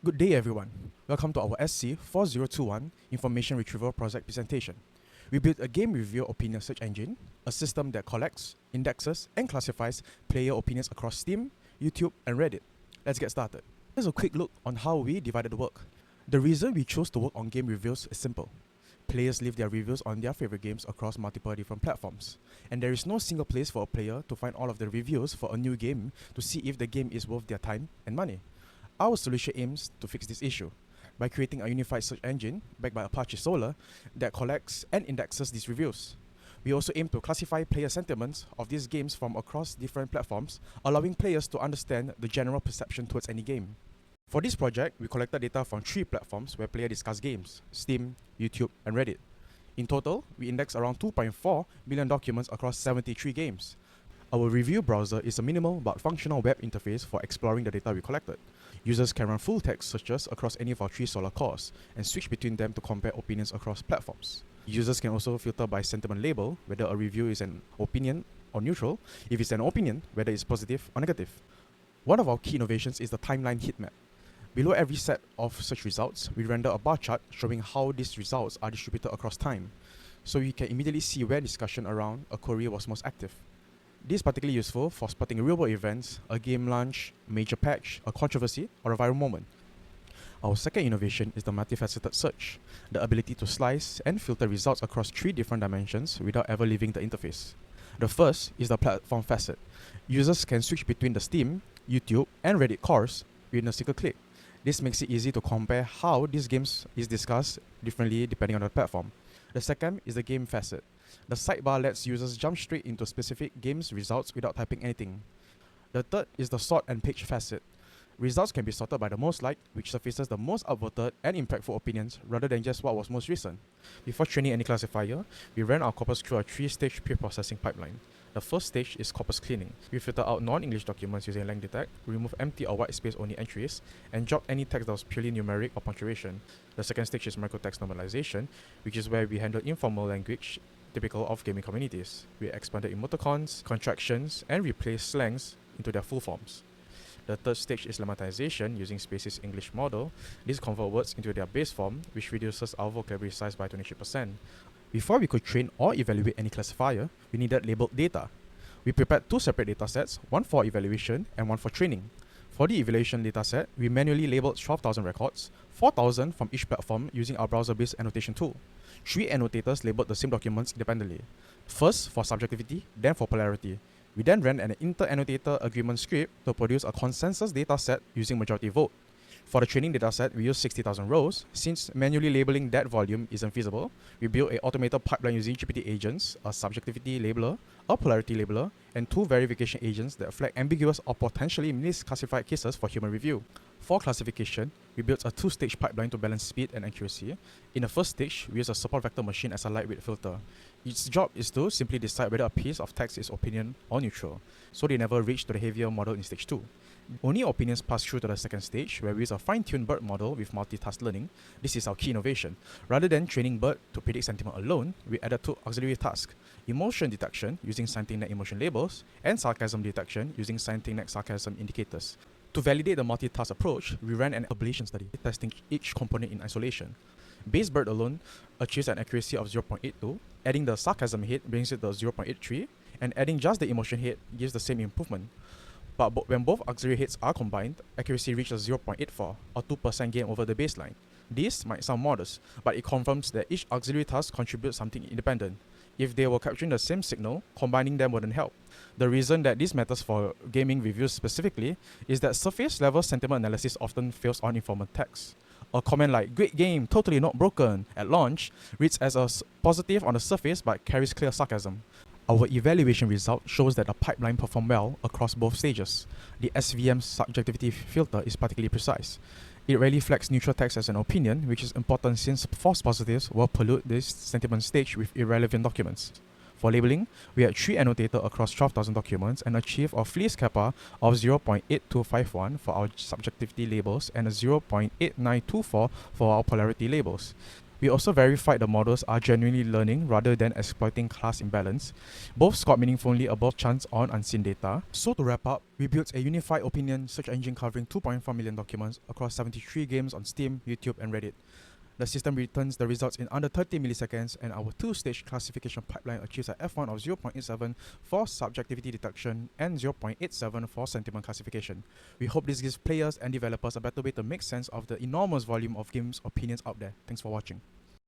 Good day everyone. Welcome to our SC4021 Information Retrieval Project presentation. We built a game review opinion search engine, a system that collects, indexes, and classifies player opinions across Steam, YouTube, and Reddit. Let's get started. Here's a quick look on how we divided the work. The reason we chose to work on game reviews is simple. Players leave their reviews on their favorite games across multiple different platforms, and there is no single place for a player to find all of the reviews for a new game to see if the game is worth their time and money. Our solution aims to fix this issue by creating a unified search engine backed by Apache Solr that collects and indexes these reviews. We also aim to classify player sentiments of these games from across different platforms, allowing players to understand the general perception towards any game. For this project, we collected data from 3 platforms where players discuss games: Steam, YouTube, and Reddit. In total, we indexed around 2.4 million documents across 73 games. Our review browser is a minimal but functional web interface for exploring the data we collected. Users can run full text searches across any of our 3 Solr cores and switch between them to compare opinions across platforms. Users can also filter by sentiment label whether a review is an opinion or neutral, if it's an opinion, whether it's positive or negative. One of our key innovations is the timeline heat map. Below every set of search results, we render a bar chart showing how these results are distributed across time, so you can immediately see where discussion around a query was most active. This is particularly useful for spotting real-world events, a game launch, major patch, a controversy, or a viral moment. Our second innovation is the multifaceted search, the ability to slice and filter results across 3 different dimensions without ever leaving the interface. The first is the platform facet. Users can switch between the Steam, YouTube, and Reddit cores within a single click. This makes it easy to compare how these games is discussed differently depending on the platform. The second is the game facet. The sidebar lets users jump straight into specific games results without typing anything. The third is the sort and page facet. Results can be sorted by the most liked, which surfaces the most upvoted and impactful opinions rather than just what was most recent. Before training any classifier, we ran our corpus through a 3-stage pre-processing pipeline. The first stage is corpus cleaning. We filter out non-English documents using lang detect, remove empty or white space only entries, and drop any text that was purely numeric or punctuation. The second stage is microtext normalization, which is where we handle informal language typical of gaming communities. We expanded emoticons, contractions, and replaced slangs into their full forms. The third stage is lemmatization using Space's English model. This converts words into their base form, which reduces our vocabulary size by 23%. Before we could train or evaluate any classifier, we needed labeled data. We prepared 2 separate datasets, one for evaluation and one for training. For the evaluation dataset, we manually labeled 12,000 records, 4,000 from each platform using our browser-based annotation tool. 3 annotators labeled the same documents independently. First for subjectivity, then for polarity. We then ran an inter-annotator agreement script to produce a consensus dataset using majority vote. For the training dataset, we used 60,000 rows. Since manually labeling that volume isn't feasible, we built an automated pipeline using GPT agents, a subjectivity labeler, a polarity labeler, and 2 verification agents that flag ambiguous or potentially misclassified cases for human review. For classification, we built a 2-stage pipeline to balance speed and accuracy. In the first stage, we use a support vector machine as a lightweight filter. Its job is to simply decide whether a piece of text is opinion or neutral, so they never reach to the heavier model in stage 2. Only opinions pass through to the second stage, where we use a fine-tuned BERT model with multitask learning. This is our key innovation. Rather than training BERT to predict sentiment alone, we added 2 auxiliary tasks: emotion detection using scientific emotion labels, and sarcasm detection using scientific sarcasm indicators. To validate the multitask approach, we ran an ablation study, testing each component in isolation. Base BERT alone achieves an accuracy of 0.82, adding the sarcasm hit brings it to 0.83, and adding just the emotion hit gives the same improvement. But when both auxiliary hits are combined, accuracy reaches 0.84, or 2% gain over the baseline. This might sound modest, but it confirms that each auxiliary task contributes something independent. If they were capturing the same signal, combining them wouldn't help. The reason that this matters for gaming reviews specifically is that surface-level sentiment analysis often fails on informal text. A comment like "great game, totally not broken" at launch reads as a positive on the surface but carries clear sarcasm. Our evaluation result shows that the pipeline performed well across both stages. The SVM subjectivity filter is particularly precise. It rarely flags neutral text as an opinion, which is important since false positives will pollute this sentiment stage with irrelevant documents. For labeling, we had 3 annotators across 12,000 documents and achieved a fleece kappa of 0.8251 for our subjectivity labels and a 0.8924 for our polarity labels. We also verified the models are genuinely learning rather than exploiting class imbalance. Both scored meaningfully above chance on unseen data. So to wrap up, we built a unified opinion search engine covering 2.4 million documents across 73 games on Steam, YouTube, and Reddit. The system returns the results in under 30 milliseconds, and our two-stage classification pipeline achieves a F1 of 0.87 for subjectivity detection and 0.87 for sentiment classification. We hope this gives players and developers a better way to make sense of the enormous volume of games opinions out there. Thanks for watching.